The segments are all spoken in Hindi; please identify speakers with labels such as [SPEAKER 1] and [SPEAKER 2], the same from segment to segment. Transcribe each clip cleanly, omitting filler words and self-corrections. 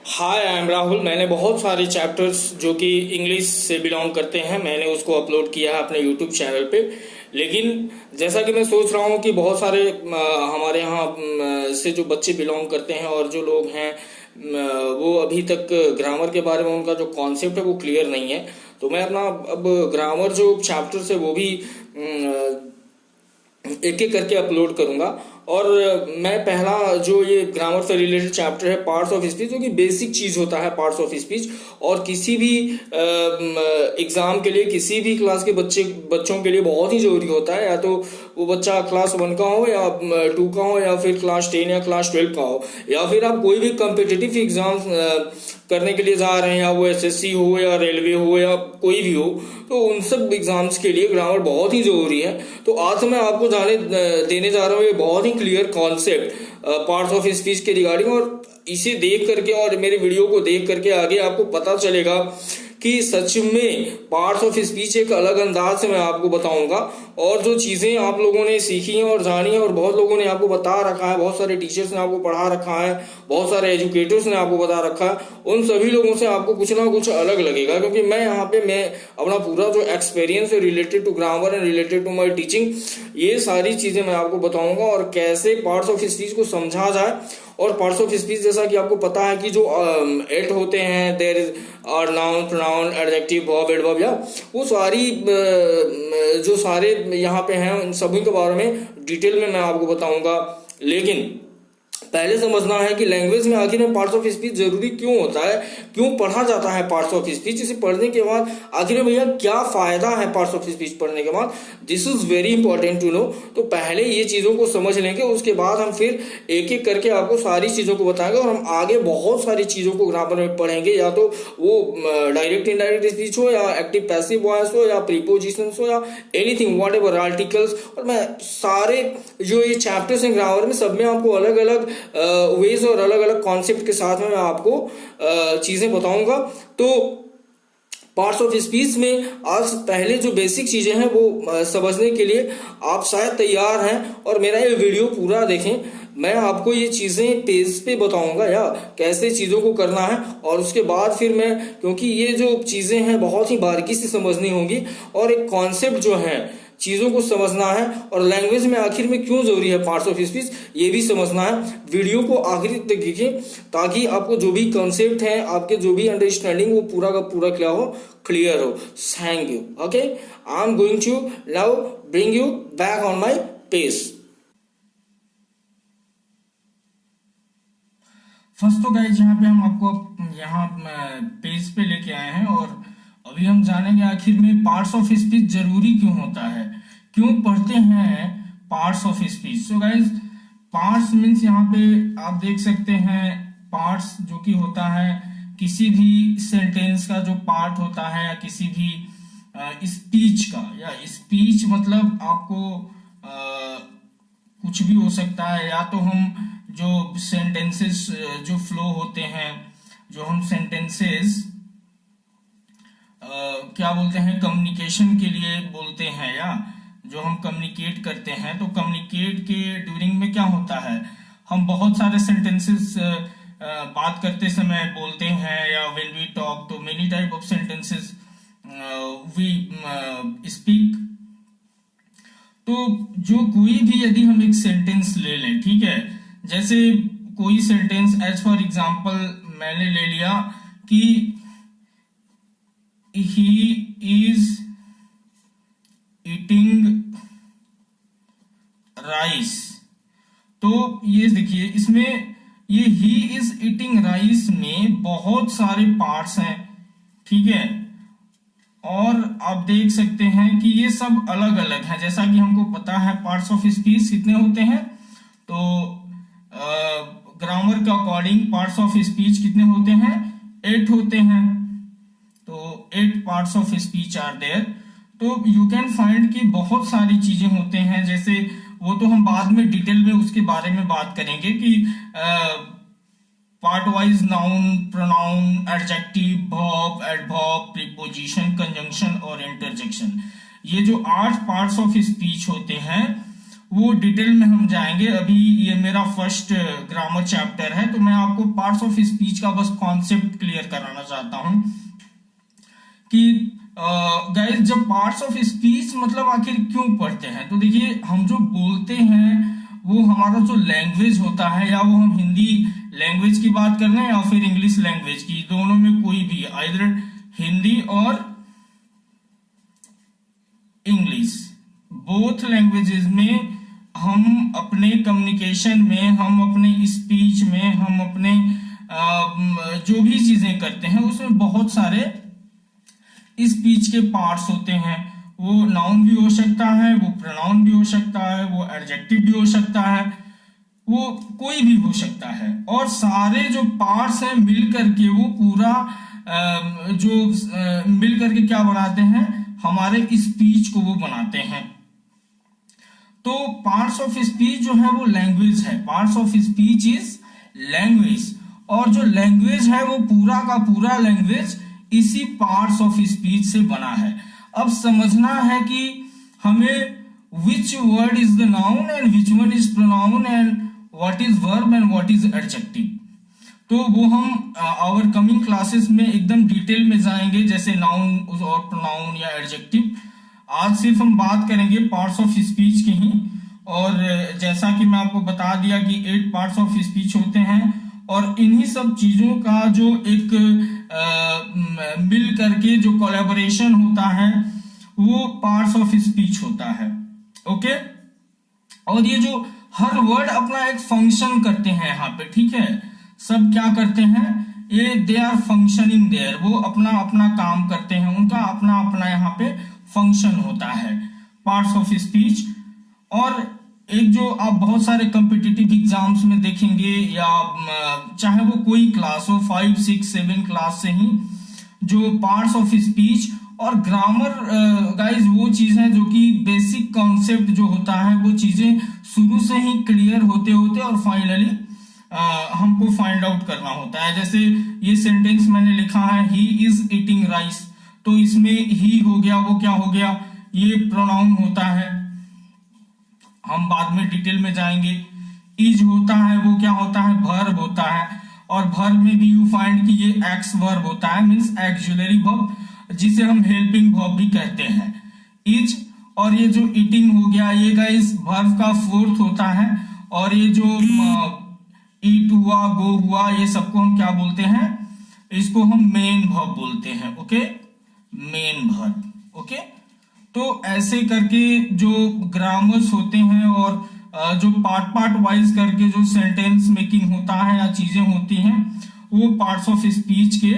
[SPEAKER 1] Hi, I am Rahul. मैंने बहुत सारे चैप्टर्स जो कि इंग्लिश से बिलोंग करते हैं, मैंने उसको अपलोड किया है अपने यूट्यूब चैनल पे। लेकिन जैसा कि मैं सोच रहा हूँ कि बहुत सारे हमारे यहाँ से जो बच्चे बिलोंग करते हैं और जो लोग हैं वो अभी तक ग्रामर के बारे में उनका जो कॉन्सेप्ट है वो क्लियर नहीं है। तो मैं अपना अब ग्रामर जो चैप्टर्स है वो भी एक एक करके अपलोड करूंगा। और मैं पहला जो ये ग्रामर से रिलेटेड चैप्टर है पार्ट्स ऑफ स्पीच, जो कि बेसिक चीज होता है पार्ट्स ऑफ स्पीच। और किसी भी एग्जाम के लिए, किसी भी क्लास के बच्चों के लिए बहुत ही जरूरी होता है। या तो वो बच्चा क्लास 1 का हो या 2 का हो या फिर क्लास 10 या क्लास 12 का हो, या फिर आप कोई भी कम्पिटिटिव एग्जाम करने के लिए जा रहे हैं, या वो एसएससी हो या रेलवे हो या कोई भी हो, तो उन सब एग्जाम्स के लिए ग्रामर बहुत ही जरूरी है। तो आज मैं आपको देने जा रहा हूँ ये बहुत ही clear concept parts of speech के रिगार्डिंग। और इसे देख करके और मेरे वीडियो को देख करके आगे आपको पता चलेगा कि सच में पार्ट्स ऑफ स्पीच एक अलग अंदाज से मैं आपको बताऊंगा। और जो चीजें आप लोगों ने सीखी हैं और जानी है और बहुत लोगों ने आपको बता रखा है, बहुत सारे टीचर्स ने आपको पढ़ा रखा है, बहुत सारे एजुकेटर्स ने आपको बता रखा है, उन सभी लोगों से आपको कुछ ना कुछ अलग लगेगा। क्योंकि मैं यहाँ पे मैं अपना पूरा जो एक्सपीरियंस है related to grammar and related to my teaching, ये सारी चीजें मैं आपको बताऊंगा और कैसे पार्ट्स ऑफ स्पीच को समझा जाए। और पार्ट्स ऑफ स्पीच जैसा कि आपको पता है कि जो 8 होते हैं, देयर इज और noun, pronoun, adjective, verb, adverb, या वो सारी जो सारे यहाँ पे हैं उन सभी के बारे में डिटेल में मैं आपको बताऊंगा। लेकिन पहले समझना है कि लैंग्वेज में आखिर में पार्ट्स ऑफ स्पीच जरूरी क्यों होता है, क्यों पढ़ा जाता है पार्ट्स ऑफ स्पीच। इसे पढ़ने के बाद आखिर में भैया क्या फायदा है पार्ट्स ऑफ स्पीच पढ़ने के बाद, this is very important to know. तो पहले ये चीजों को समझ लेंगे, उसके बाद हम फिर एक एक करके आपको सारी चीजों को बताएंगे। और हम आगे बहुत सारी चीजों को ग्रामर में पढ़ेंगे, या तो वो डायरेक्ट इनडायरेक्ट स्पीच हो, या एक्टिव पैसिव वॉइस हो, या प्रीपोजिशन हो, या एनीथिंग व्हाट एवर, आर्टिकल्स। और मैं सारे जो ये चैप्टर्स हैं ग्रामर में, सब में आपको अलग अलग वेज और अलग अलग कॉन्सेप्ट के साथ में मैं आपको चीजें बताऊंगा। तो पार्ट्स ऑफ स्पीच में आज पहले जो बेसिक चीजें हैं वो समझने के लिए आप शायद तैयार हैं, और मेरा ये वीडियो पूरा देखें। मैं आपको ये चीजें पेज पे बताऊंगा या कैसे चीजों को करना है। और उसके बाद फिर मैं, क्योंकि ये जो चीजें हैं बहुत ही बारीकी से समझनी होंगी, और एक कॉन्सेप्ट जो है चीजों को समझना है, और लैंग्वेज में आखिर में क्यों जरूरी है पार्ट्स ऑफ स्पीच ये भी समझना है। वीडियो को आखिरी तक देखिए ताकि आपको जो भी कॉन्सेप्ट है, आपके जो भी अंडरस्टैंडिंग, वो पूरा का पूरा क्या हो, क्लियर हो। Thank you. Okay, I am going to now bring you back on my page. First तो गाइस यहाँ पे हम आपको यहाँ पेज पे लेके आए हैं, और अभी हम जानेंगे आखिर में पार्ट्स ऑफ स्पीच जरूरी क्यों होता है, क्यों पढ़ते हैं parts of speech. So guys, parts means यहाँ पे आप देख सकते हैं पार्ट्स जो कि होता है किसी भी सेंटेंस का जो पार्ट होता है, या किसी भी स्पीच का। या स्पीच मतलब आपको कुछ भी हो सकता है, या तो हम जो सेंटेंसेस जो फ्लो होते हैं, जो हम सेंटेंसेस क्या बोलते हैं, कम्युनिकेशन के लिए बोलते हैं, या जो हम कम्युनिकेट करते हैं। तो कम्युनिकेट के ड्यूरिंग में क्या होता है, हम बहुत सारे सेंटेंसेस बात करते समय बोलते हैं, या व्हेन वी टॉक, तो many type of sentences we speak. तो जो कोई भी यदि हम एक सेंटेंस ले लें, ठीक है, जैसे कोई सेंटेंस एज फॉर एग्जांपल मैंने ले लिया कि he is eating rice। तो ये देखिए, इसमें ये he is eating rice में बहुत सारे पार्ट्स हैं, ठीक है। और आप देख सकते हैं कि ये सब अलग अलग हैं। जैसा कि हमको पता है पार्ट्स ऑफ स्पीच कितने होते हैं, तो ग्रामर के अकॉर्डिंग पार्ट्स ऑफ स्पीच कितने होते हैं, 8 होते हैं। तो 8 parts of speech are there. तो यू कैन फाइंड कि बहुत सारी चीजें होते हैं, जैसे वो तो हम बाद में डिटेल में उसके बारे में बात करेंगे कि part wise noun, pronoun, adjective, verb, adverb, preposition, conjunction और इंटरजेक्शन। ये जो 8 पार्ट्स ऑफ स्पीच होते हैं वो डिटेल में हम जाएंगे। अभी ये मेरा फर्स्ट ग्रामर चैप्टर है, तो मैं आपको पार्ट्स ऑफ स्पीच का बस कॉन्सेप्ट क्लियर कराना चाहता हूं कि गाइस जब पार्ट्स ऑफ स्पीच मतलब आखिर क्यों पढ़ते हैं। तो देखिए, हम जो बोलते हैं वो हमारा जो लैंग्वेज होता है, या वो हम हिंदी लैंग्वेज की बात कर रहे हैं या फिर इंग्लिश लैंग्वेज की, दोनों में कोई भी, आइदर हिंदी और इंग्लिश, बोथ लैंग्वेजेस में हम अपने कम्युनिकेशन में, हम अपने स्पीच में, हम अपने जो भी चीजें करते हैं उसमें बहुत सारे स्पीच के पार्ट्स होते हैं। वो नाउन भी हो सकता है, वो प्रोनाउन भी हो सकता है, वो एडजेक्टिव भी हो सकता है, वो कोई भी हो सकता है। और सारे जो पार्ट्स हैं मिल करके वो पूरा मिल करके क्या बनाते हैं, हमारे स्पीच को वो बनाते हैं। तो पार्ट्स ऑफ स्पीच जो है वो लैंग्वेज है। Parts of speech is language, और जो लैंग्वेज है वो पूरा का पूरा लैंग्वेज इसी पार्ट्स ऑफ स्पीच से बना है। अब समझना है कि हमें which word is the noun and which word is pronoun and what is verb and what is adjective. तो वो हम आवर कमिंग क्लासेस में एकदम डिटेल में जाएंगे, जैसे नाउन और प्रोनाउन या एडजेक्टिव। आज सिर्फ हम बात करेंगे पार्ट्स ऑफ स्पीच की ही। और जैसा कि मैं आपको बता दिया कि 8 पार्ट्स ऑफ स्पीच होते हैं, और इन्हीं सब चीजों का जो एक मिल करके जो कोलैबोरेशन होता है वो पार्ट्स ऑफ स्पीच होता है। ओके, और ये जो हर वर्ड अपना एक फंक्शन करते हैं यहाँ पे, ठीक है, सब क्या करते हैं, ये दे आर फंक्शनिंग देयर, वो अपना अपना काम करते हैं, उनका अपना अपना यहाँ पे फंक्शन होता है, पार्ट्स ऑफ स्पीच। और एक जो आप बहुत सारे कॉम्पिटिटिव एग्जाम्स में देखेंगे, या चाहे वो कोई क्लास हो, 5, 6, 7 क्लास से ही जो पार्ट्स ऑफ स्पीच और ग्रामर गाइज वो चीज है जो कि बेसिक कॉन्सेप्ट जो होता है वो चीजें शुरू से ही क्लियर होते होते और फाइनली हमको फाइंड आउट करना होता है। जैसे ये सेंटेंस मैंने लिखा है, ही इज ईटिंग राइस, तो इसमें ही हो गया, वो क्या हो गया, ये प्रोनाउन होता है, हम बाद में डिटेल में जाएंगे। इज होता है, वो क्या होता है, वर्ब होता है, और वर्ब में भी यू फाइंड कि ये एक्स वर्ब होता है, मींस एक्सुलरी वर्ब, जिसे हम हेल्पिंग वर्ब भी कहते हैं, इज। और ये जो ईटिंग हो गया, ये गाइस वर्ब का फोर्थ होता है, और ये जो ईट हुआ, गो हुआ, ये सबको हम क्या बोलते हैं, इसको हम मेन वर्ब बोलते हैं। Okay, main verb. ओके, तो ऐसे करके जो ग्रामर्स होते हैं और जो पार्ट पार्ट वाइज करके जो सेंटेंस मेकिंग होता है या चीजें होती हैं, वो पार्ट्स ऑफ स्पीच के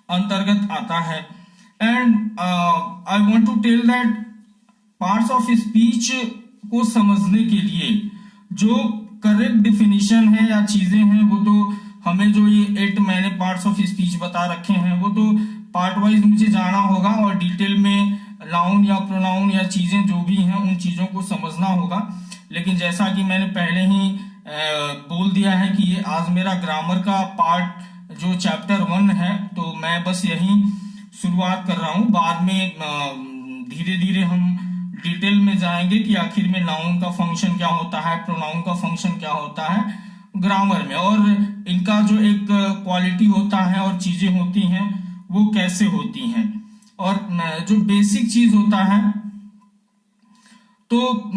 [SPEAKER 1] अंतर्गत आता है। And I want to tell that parts of speech को समझने के लिए जो करेक्ट डिफिनीशन है या चीजें हैं, वो तो हमें जो ये 8 मैंने पार्ट्स ऑफ स्पीच बता रखे हैं वो तो पार्ट वाइज मुझे जाना होगा, और डिटेल में नाउन या प्रोनाउन या चीजें जो भी हैं उन चीजों को समझना होगा। लेकिन जैसा कि मैंने पहले ही बोल दिया है कि ये आज मेरा ग्रामर का पार्ट जो चैप्टर 1 है, तो मैं बस यही शुरुआत कर रहा हूँ। बाद में धीरे धीरे हम डिटेल में जाएंगे कि आखिर में नाउन का फंक्शन क्या होता है, प्रोनाउन का फंक्शन क्या होता है ग्रामर में, और इनका जो एक क्वालिटी होता है और चीजें होती हैं वो कैसे होती हैं, और जो बेसिक चीज होता है, तो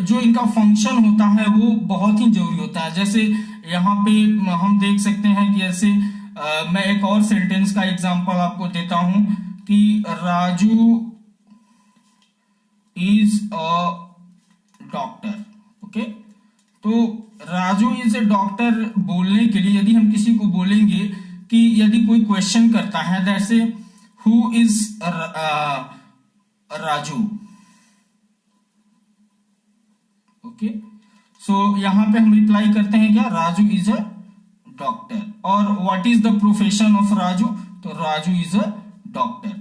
[SPEAKER 1] जो इनका फंक्शन होता है वो बहुत ही जरूरी होता है। जैसे यहाँ पे हम देख सकते हैं कि ऐसे मैं एक और सेंटेंस का एग्जांपल आपको देता हूं कि Raju is a doctor. Okay, तो राजू इज ए डॉक्टर बोलने के लिए यदि हम किसी को बोलेंगे कि यदि कोई क्वेश्चन करता है, जैसे हु इज राजू, ओके, सो यहां पे हम रिप्लाई करते हैं क्या, राजू इज अ डॉक्टर। और what is the profession of Raju, तो राजू इज अ डॉक्टर।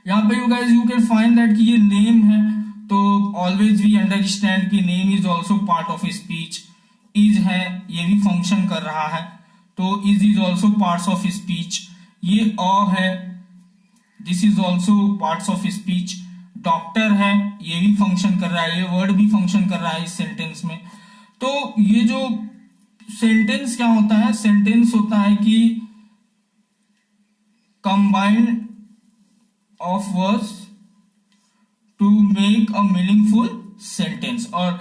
[SPEAKER 1] यहां पे you guys you can find that कि ये नेम है, तो ऑलवेज वी अंडरस्टैंड कि name is also part of speech. Is है, ये भी फंक्शन कर रहा है, तो is also parts of speech. ये अ है, this is also parts of speech. Doctor है, ये भी फंक्शन कर रहा है, ये वर्ड भी फंक्शन कर रहा है इस सेंटेंस में। तो ये जो सेंटेंस क्या होता है, सेंटेंस होता है कि combined of words to make a meaningful sentence, और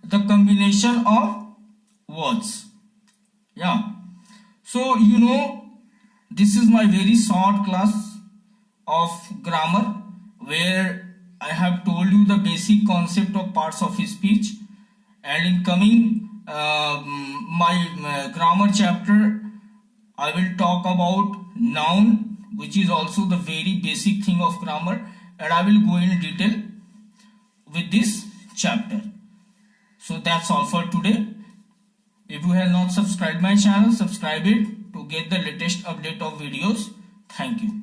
[SPEAKER 1] द कॉम्बिनेशन ऑफ वर्ड्स। या so you know, this is my very short class of grammar where I have told you the basic concept of parts of speech, and in coming my grammar chapter I will talk about noun, which is also the very basic thing of grammar, and I will go in detail with this chapter. So that's all for today. If you have not subscribed my channel, subscribe it to get the latest update of videos. Thank you.